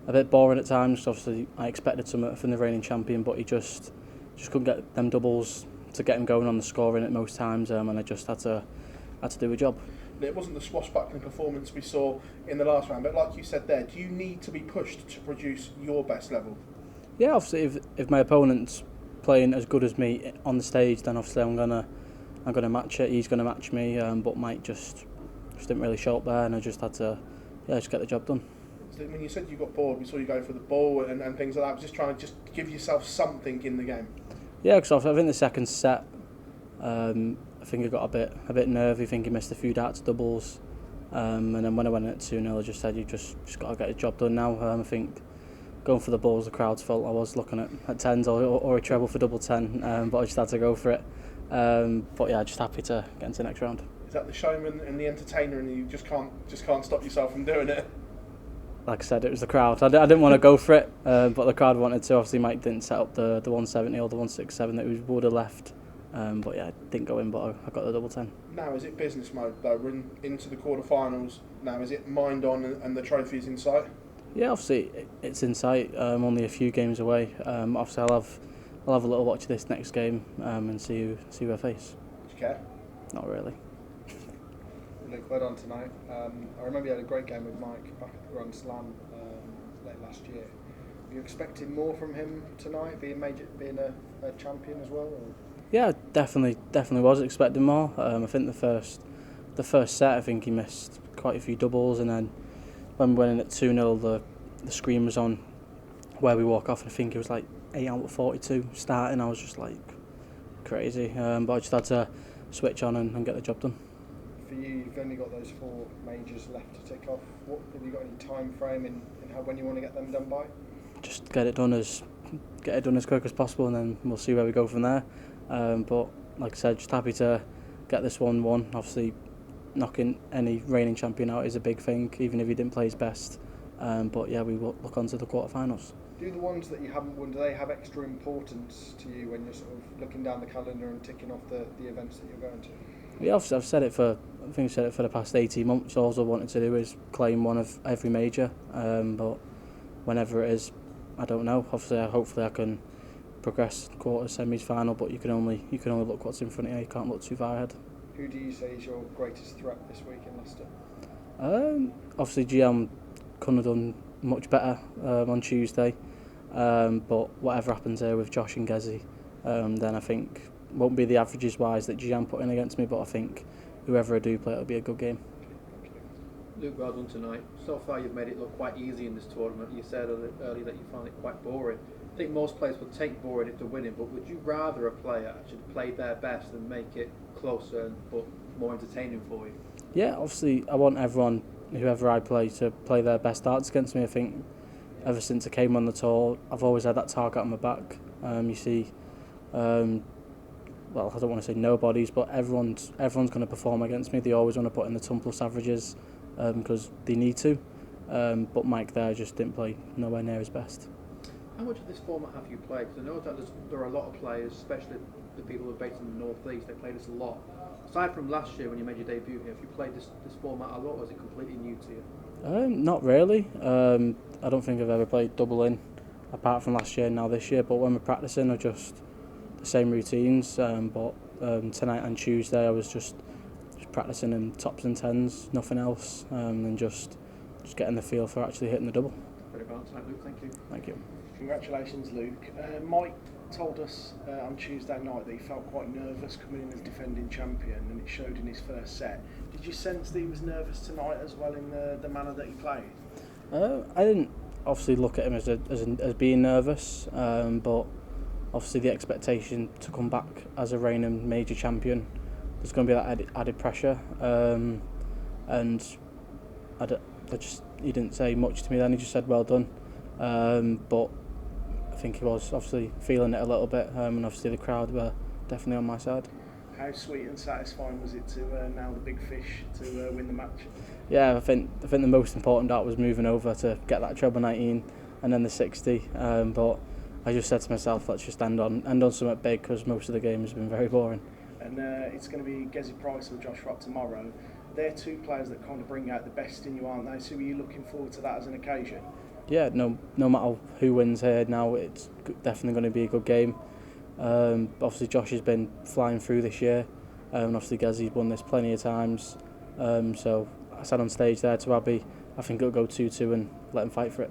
a bit boring at times. Obviously, I expected something from the reigning champion, but he just couldn't get them doubles to get him going on the scoring at most times, and I just had to do a job. It wasn't the swashbuckling performance we saw in the last round, but like you said there, do you need to be pushed to produce your best level? Yeah, obviously, if my opponent's playing as good as me on the stage, then obviously I'm gonna match it. He's gonna match me, but Mike just didn't really show up there, and I just had to just get the job done. So when you said you got bored, we saw you go for the ball and things like that. I was just trying to give yourself something in the game. Yeah, because I think the second set, I think I got a bit nervy. I think he missed a few darts doubles, and then when I went at 2-0, I just said you just got to get the job done now. I think going for the balls, the crowds felt I was looking at tens or a treble for double 10, but I just had to go for it. But yeah, just happy to get into the next round. Is that the showman and the entertainer, and you just can't stop yourself from doing it? Like I said, it was the crowd. I didn't want to go for it, but the crowd wanted to. Obviously, Mike didn't set up the 170 or the 167 that we would have left. But yeah, it didn't go in, but I got the double 10. Now, is it business mode though? We're into the quarterfinals now. Is it mind on and the trophy's in sight? Yeah, obviously it's in sight. Only a few games away. Obviously, I'll have a little watch of this next game and see who I face. Do you care? Not really. Luke, well done tonight. I remember you had a great game with Mike back at the Grand Slam late last year. Were you expecting more from him tonight, being a champion as well? Or? Yeah, definitely was expecting more. I think the first set, I think he missed quite a few doubles, and then when we went in at 2-0, the screen was on where we walk off, and I think it was like 8 out of 42 starting. I was just like crazy, but I just had to switch on and get the job done. For you, you've only got those 4 majors left to tick off. Have you got any time frame in when you want to get them done by? Just get it done as quick as possible, and then we'll see where we go from there. But like I said, just happy to get this one won. Obviously, knocking any reigning champion out is a big thing, even if he didn't play his best. But yeah, we will look on to the quarterfinals. Do the ones that you haven't won, do they have extra importance to you when you're sort of looking down the calendar and ticking off the events that you're going to? Yeah, obviously I've said it for the past 18 months. All I wanted to do is claim one of every major. But whenever it is, I don't know. Obviously, hopefully I can progress quarters, semis, final. But you can only look what's in front of you. You can't look too far ahead. Who do you say is your greatest threat this week in Leicester? Obviously, GM couldn't have done much better on Tuesday. But whatever happens here with Josh and Gezi, then I think won't be the averages wise that GM put in against me. But I think whoever I do play, it'll be a good game. Luke, well done tonight. So far you've made it look quite easy in this tournament. You said earlier that you found it quite boring. I think most players would take boring if they're winning, but would you rather a player actually play their best and make it closer but more entertaining for you? Yeah, obviously I want everyone, whoever I play, to play their best darts against me. I think ever since I came on the tour, I've always had that target on my back. You see, well, I don't want to say nobodies, but everyone's going to perform against me. They always want to put in the ton plus averages because they need to. But Mike there just didn't play nowhere near his best. How much of this format have you played? Because I know that there are a lot of players, especially the people who are based in the North East, they play this a lot. Aside from last year when you made your debut here, have you played this format a lot, or is it completely new to you? Not really. I don't think I've ever played double in, apart from last year and now this year. But when we're practicing, I just the same routines. But tonight and Tuesday, I was just practicing in tops and tens, nothing else, and just getting the feel for actually hitting the double. Very balanced tonight, Luke. Thank you. Thank you. Congratulations, Luke. Mike told us on Tuesday night that he felt quite nervous coming in as defending champion, and it showed in his first set. Did you sense that he was nervous tonight as well in the manner that he played? I didn't obviously look at him as being nervous, but obviously the expectation to come back as a reigning major champion, there's going to be that added pressure, and he didn't say much to me then. He just said well done, but I think he was obviously feeling it a little bit, and obviously the crowd were definitely on my side. How sweet and satisfying was it to nail the big fish to win the match? Yeah, I think the most important dart was moving over to get that treble 19 and then the 60. But I just said to myself, let's just end on something big, because most of the game has been very boring. And it's going to be Gezi Price or Josh Rock tomorrow. They're two players that kind of bring out the best in you, aren't they? So are you looking forward to that as an occasion? yeah, no matter who wins here now, it's definitely going to be a good game. Obviously Josh has been flying through this year, and obviously Gazzy's won this plenty of times. So I said on stage there to Abby, I think it'll go 2-2 and let him fight for it.